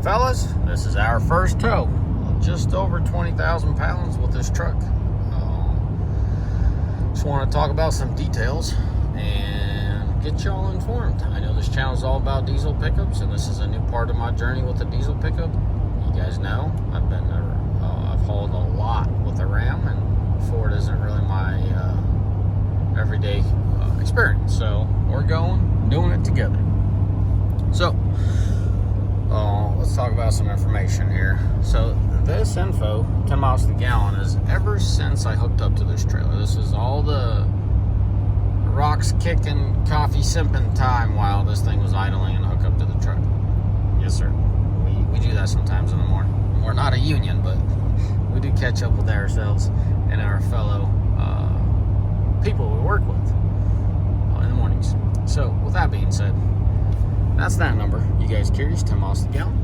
Fellas, this is our first tow of just over 20,000 pounds with this truck. Just want to talk about some details and get y'all informed. I know this channel is all about diesel pickups, and this is a new part of my journey with the diesel pickup. You guys know I've hauled a lot with a Ram, and Ford isn't really my everyday experience. So we're doing it together. So let's talk about some information here. So this info, 10 miles to the gallon, is ever since I hooked up to this trailer. This is all the rocks kicking, coffee sipping time while this thing was idling and hooked up to the truck. Yes, sir. We do that sometimes in the morning. We're not a union, but we do catch up with ourselves and our fellow people we work with in the mornings. So with that being said, that's that number. You guys curious? 10 miles to the gallon.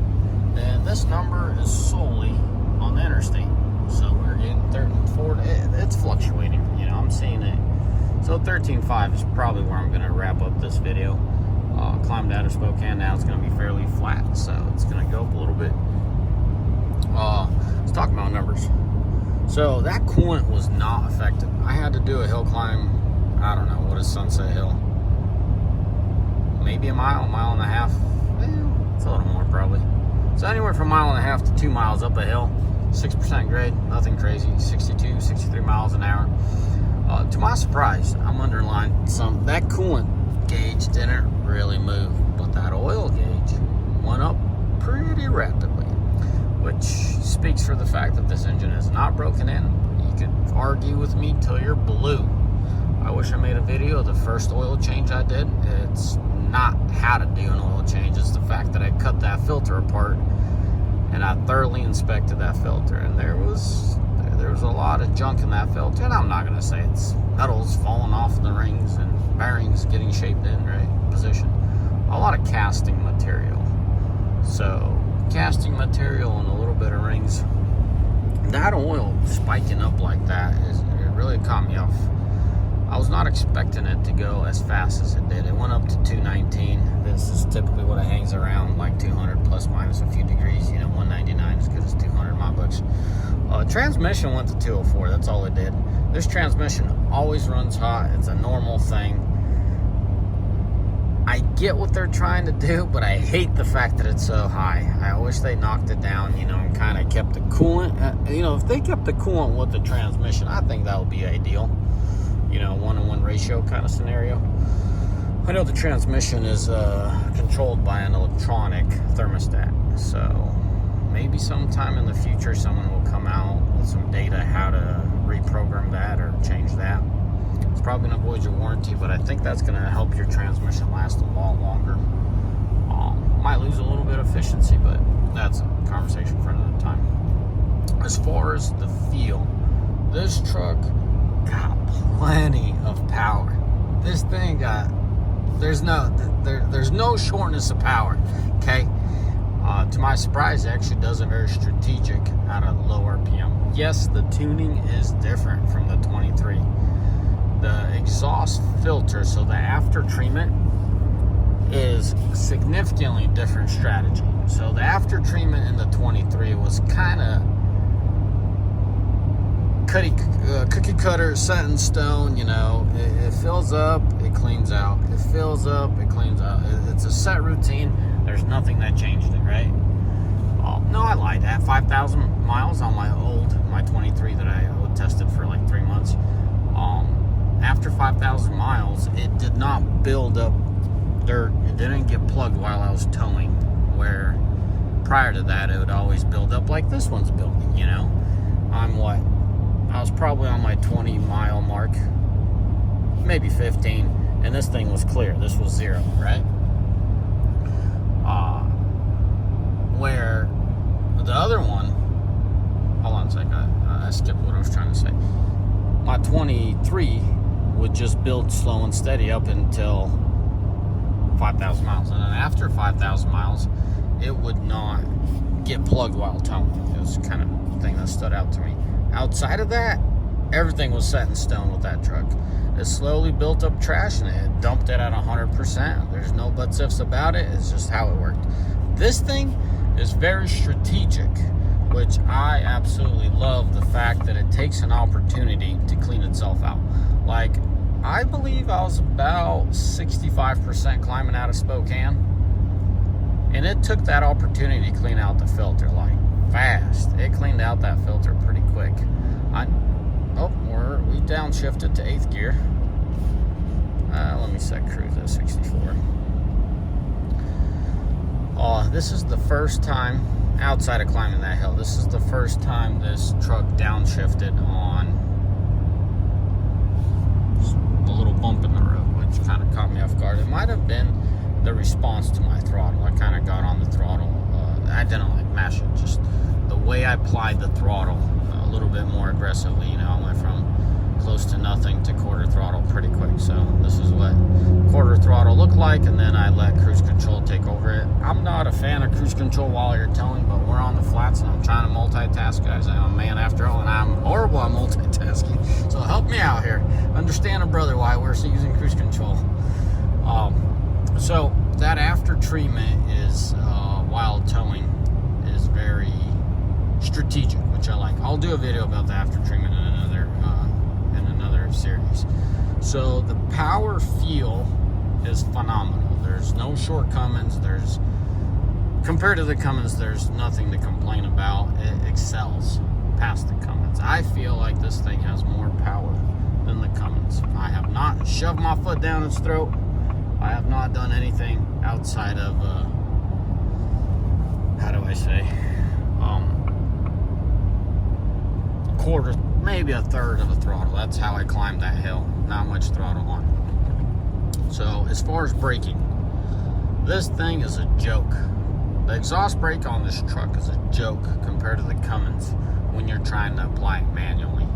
And this number is solely on the interstate. So we're getting 13.4. It's fluctuating. You know, I'm seeing it. So 13.5 is probably where I'm going to wrap up this video. Climbed out of Spokane. Now it's going to be fairly flat. So it's going to go up a little bit. Let's talk about numbers. So that coolant was not affected. I had to do a hill climb. I don't know. What is Sunset Hill? Maybe a mile and a half. It's a little more probably. So anywhere from a mile and a half to 2 miles up a hill. 6% grade, nothing crazy. 62, 63 miles an hour. To my surprise, I'm underlining that coolant gauge didn't really move, but that oil gauge went up pretty rapidly, which speaks for the fact that this engine is not broken in. You could argue with me till you're blue. I wish I made a video of the first oil change I did. It's not how to do an oil change, it's the fact that I cut that filter apart and I thoroughly inspected that filter, and there was a lot of junk in that filter. And I'm not going to say it's metals falling off the rings and bearings getting shaped in right position. A lot of casting material. So casting material and a little bit of rings. That oil spiking up like that it really caught me off. I was not expecting it to go as fast as it did. It went up to 219. This is typically what it hangs around, like 200 plus minus a few degrees. You know, 199 is good as 200 in my books. Transmission went to 204. That's all it did. This transmission always runs hot. It's a normal thing. I get what they're trying to do, but I hate the fact that it's so high. I wish they knocked it down, you know, and kind of kept the coolant. You know, if they kept the coolant with the transmission, I think that would be ideal. You know, 1-to-1 ratio kind of scenario. I know the transmission is controlled by an electronic thermostat, so maybe sometime in the future someone will come out with some data how to reprogram that or change that. It's probably going to avoid your warranty, but I think that's going to help your transmission last a lot longer. Might lose a little bit of efficiency, but that's a conversation for another time. As far as the feel, this truck got plenty of power. This thing got there's no shortness of power. Okay. To my surprise, it actually does it very strategic at a low RPM. Yes, the tuning is different from the 23. The exhaust filter, so the after treatment, is significantly different strategy. So the after treatment in the 23 was kind of cookie cutter, set in stone. You know, it fills up, it cleans out. It fills up, it cleans out. It's a set routine. There's nothing that changed it, right? No, I lied. At 5,000 miles on my 23 that I tested for like 3 months. After 5,000 miles, it did not build up dirt. It didn't get plugged while I was towing, where prior to that, it would always build up like this one's building, you know? I was probably on my 20-mile mark, maybe 15, and this thing was clear. This was 0, right? Where the other one, hold on a second, I skipped what I was trying to say. My 23 would just build slow and steady up until 5,000 miles. And then after 5,000 miles, it would not get plugged while towing. It was kind of the thing that stood out to me. Outside of that, everything was set in stone with that truck. It slowly built up trash and it dumped it at 100%. There's no buts ifs about it. It's just how it worked. This thing is very strategic, which I absolutely love the fact that it takes an opportunity to clean itself out. Like, I believe I was about 65% climbing out of Spokane, and it took that opportunity to clean out the filter, like, fast. It cleaned out that filter pretty quick. We downshifted to 8th gear. Let me set cruise at 64. This is the first time, outside of climbing that hill, this is the first time this truck downshifted on a little bump in the road, which kind of caught me off guard. It might have been the response to my throttle. I kind of got on the throttle. I didn't like mash it, just the way I applied the throttle a little bit more aggressively. You know, I went from close to nothing to quarter throttle pretty quick. So this is what quarter throttle looked like, and then I let cruise control take over it. I'm not a fan of cruise control while you're towing, but we're on the flats and I'm trying to multitask, guys. I'm a man after all, and I'm horrible at multitasking. So help me out here. Understand a brother why we're using cruise control. So that after treatment is while towing is very strategic, which I like. I'll do a video about the after treatment in another series. So the power feel is phenomenal. There's no shortcomings. Compared to the Cummins, there's nothing to complain about. It excels past the Cummins. I feel like this thing has more power than the Cummins. I have not shoved my foot down its throat. I have not done anything outside of how do I say, quarter, maybe a third of a throttle. That's how I climbed that hill. Not much throttle on. So as far as braking, this thing is a joke. The exhaust brake on this truck is a joke compared to the Cummins when you're trying to apply it manually.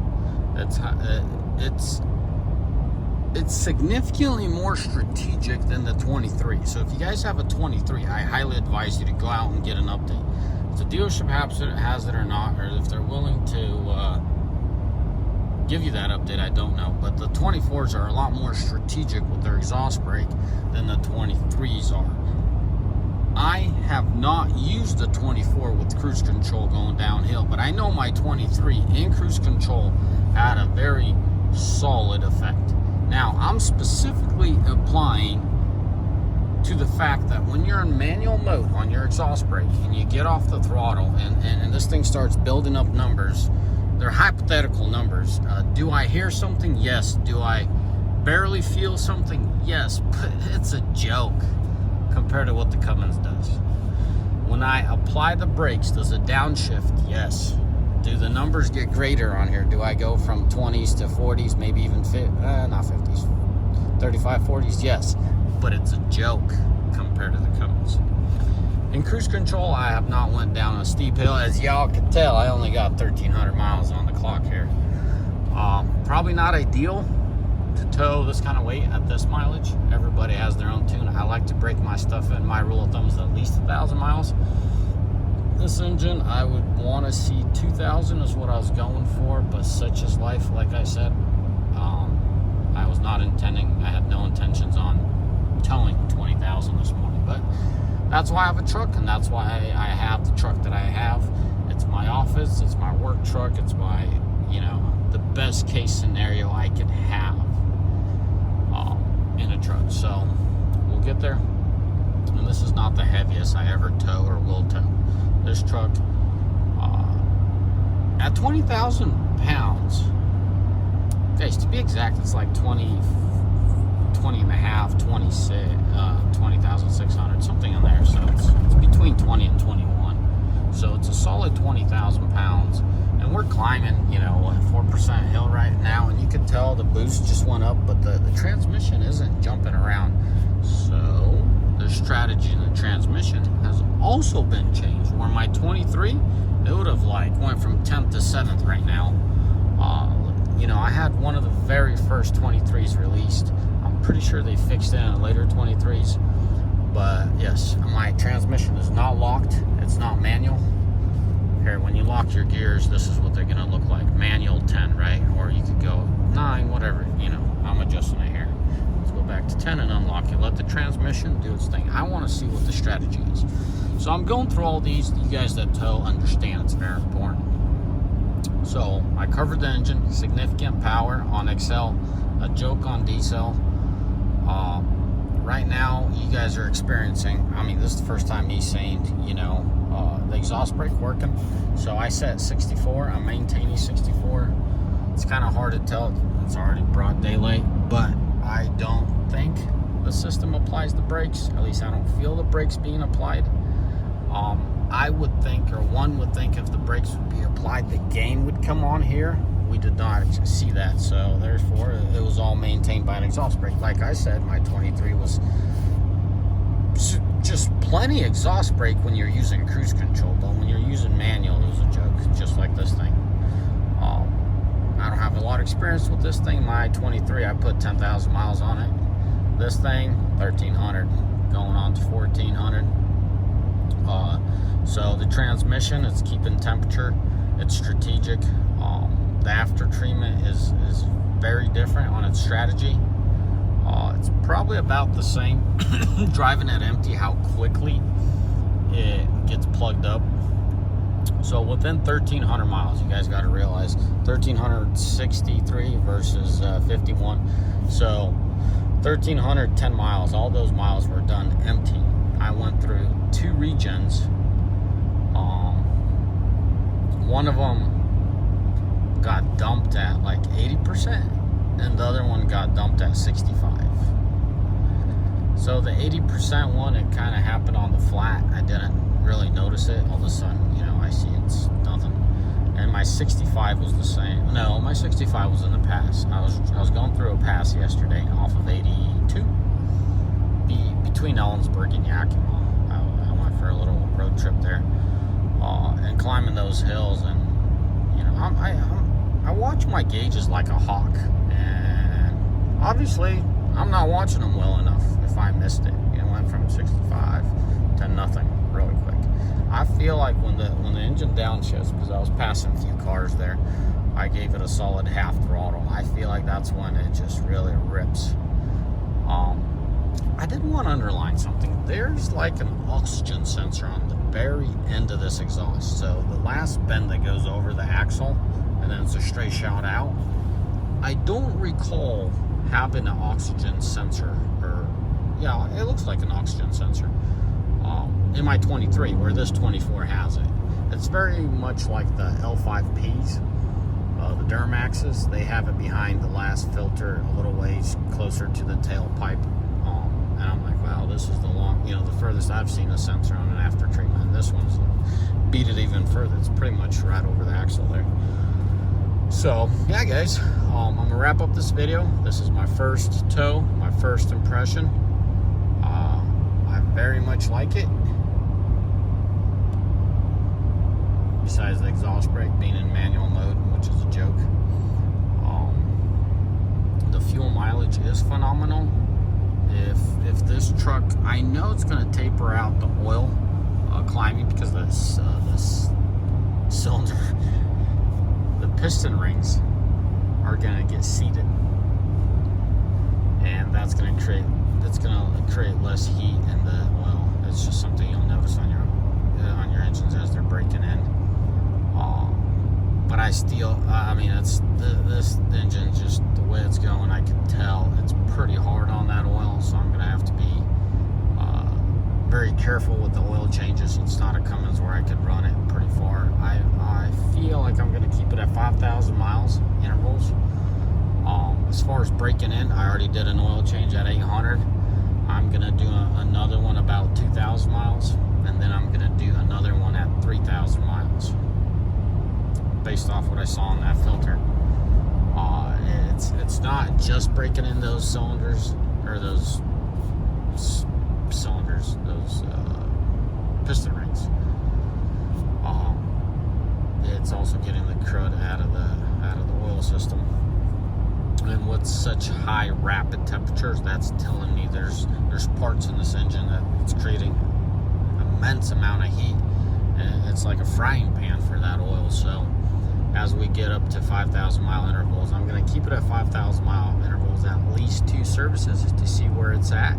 It's significantly more strategic than the 23. So if you guys have a 23, I highly advise you to go out and get an update. If the dealership has it or not, or if they're willing to give you that update, I don't know. But the 24s are a lot more strategic with their exhaust brake than the 23s are. I have not used the 24 with cruise control going downhill, but I know my 23 in cruise control had a very solid effect. Now, I'm specifically applying to the fact that when you're in manual mode on your exhaust brake and you get off the throttle and this thing starts building up numbers, they're hypothetical numbers. Do I hear something? Yes. Do I barely feel something? Yes. But it's a joke compared to what the Cummins does. When I apply the brakes, does it downshift? Yes. Do the numbers get greater on here? Do I go from 20s to 40s, maybe even not 50s, 35, 40s? Yes. But it's a joke compared to the Cummins. In cruise control, I have not went down a steep hill. As y'all can tell, I only got 1,300 miles on the clock here. Probably not ideal to tow this kind of weight at this mileage. Everybody has their own tune. I like to break my stuff in. My rule of thumb is at least 1,000 miles. This engine, I would want to see 2,000 is what I was going for, but such is life. Like I said, I was not intending, I had no intentions on towing 20,000 this morning, but that's why I have a truck, and that's why I have the truck that I have. It's my office, it's my work truck, it's my, the best case scenario I could have in a truck. So we'll get there. And this is not the heaviest I ever tow or will tow. This truck, at 20,000 pounds, guys, to be exact, it's like 20 and a half, 20,600, something in there. So it's between 20 and 21. So it's a solid 20,000 pounds. And we're climbing, 4% hill right now. And you can tell the boost just went up, but the transmission isn't jumping around. So the strategy in the transmission has also been changed. Where my 23, it would have went from 10th to 7th right now. I had one of the very first 23s released. I'm pretty sure they fixed it in later 23s. But yes, my transmission is not locked. It's not manual. Here, when you lock your gears, this is what they're going to look like. Manual 10, right? Or you could go 9, whatever. I'm adjusting it here. Let's go back. back to 10 and unlock it. Let the transmission do its thing. I want to see what the strategy is. So I'm going through all these. You guys that tow understand it's very important. So I covered the engine, significant power on Excel, a joke on diesel. Right now, you guys are experiencing, I mean, this is the first time he's saying, you know, the exhaust brake working. So I set 64, I'm maintaining 64. It's kind of hard to tell, it's already broad daylight, but I don't think the system applies the brakes. At least I don't feel the brakes being applied. I would think, or one would think, if the brakes would be applied, the gain would come on here. We did not see that, so therefore it was all maintained by an exhaust brake. Like I said, my 23 was just plenty exhaust brake when you're using cruise control, but when you're using manual, it was a joke, just like this thing. I don't have a lot of experience with this thing. My 23, I put 10,000 miles on it. This thing, 1,300, going on to 1,400. So the transmission, it's keeping temperature, it's strategic. The after treatment is very different on its strategy. It's probably about the same driving it empty, how quickly it gets plugged up. So within 1,300 miles, you guys got to realize 1,363 versus 51. So 1,310 miles, all those miles were done empty. I went through 2 regens. One of them got dumped at like 80%, and the other one got dumped at 65. So the 80% one, it kind of happened on the flat. I didn't really notice it. All of a sudden, you know, I see it's nothing. And my 65 was the same. No, my 65 was in the pass. I was going through a pass yesterday off of 82 between Ellensburg and Yakima. I went for a little road trip there, and climbing those hills, and you know, I watch my gauges like a hawk, and obviously I'm not watching them well enough if I missed it. It went from 65 to nothing really quick. I feel like when the engine downshifts, because I was passing a few cars there, I gave it a solid half throttle. I feel like that's when it just really rips. I did want to underline something. There's like an oxygen sensor on the very end of this exhaust. So the last bend that goes over the axle, and then it's a straight shot out. I don't recall having an oxygen sensor, or yeah, it looks like an oxygen sensor in my 23, where this 24 has it. It's very much like the L5Ps, the Duramaxes. They have it behind the last filter, a little ways closer to the tailpipe. And I'm like, wow, this is the furthest I've seen a sensor on an after treatment. And this one's beat it even further. It's pretty much right over the axle there. So yeah, guys, I'm gonna wrap up this video. This is my first tow, my first impression. I very much like it. Besides the exhaust brake being in manual mode, which is a joke. The fuel mileage is phenomenal. If this truck, I know it's going to taper out the oil climbing, because this cylinder, the piston rings are going to get seated, and that's going to create less heat in the oil. It's just something you'll notice on your engines as they're breaking in. But I still, I mean, this engine, just the way it's going, I can tell it's pretty hard on that oil, so I'm gonna have to be very careful with the oil changes. It's not a Cummins where I could run it pretty far. I feel like I'm gonna keep it at 5,000 miles intervals. As far as breaking in, I already did an oil change at 800. I'm gonna do another one about 2,000 miles, and then I'm gonna do another one at 3,000 miles, based off what I saw on that filter. It's not just breaking in those cylinders, or those piston rings. It's also getting the crud out of the oil system. And with such high rapid temperatures, that's telling me there's parts in this engine that it's creating immense amount of heat, and it's like a frying pan for that oil. So as we get up to 5,000 mile intervals. I'm going to keep it at 5,000 mile intervals, at least 2 services to see where it's at,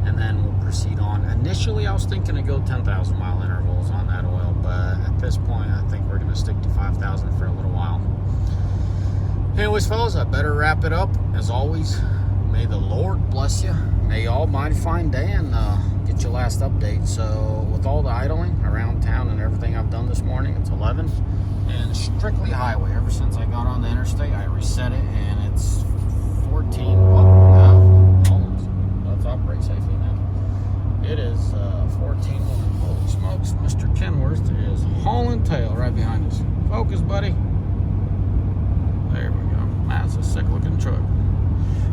and then we'll proceed on. Initially, I was thinking to go 10,000 mile intervals on that oil, but at this point, I think we're going to stick to 5,000 for a little while. Anyways, fellas, I better wrap it up. As always, may the Lord bless you. May you all mighty fine day, and get your last update. So with all the idling around town and everything I've done this morning, it's 11 and strictly highway. Ever since I got on the interstate, I reset it, and it's 14. Oh, now almost. Let's operate safely now. It is 14. Holy smokes, Mr. Kenworth is hauling tail right behind us. Focus, buddy. There we go. That's a sick looking truck.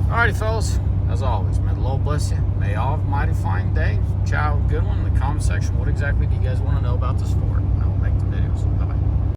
Alrighty, fellas. As always, may the Lord bless you. May you all have a mighty fine day. Ciao, good one. In the comment section, what exactly do you guys want to know about this Ford? I will make the videos. Bye.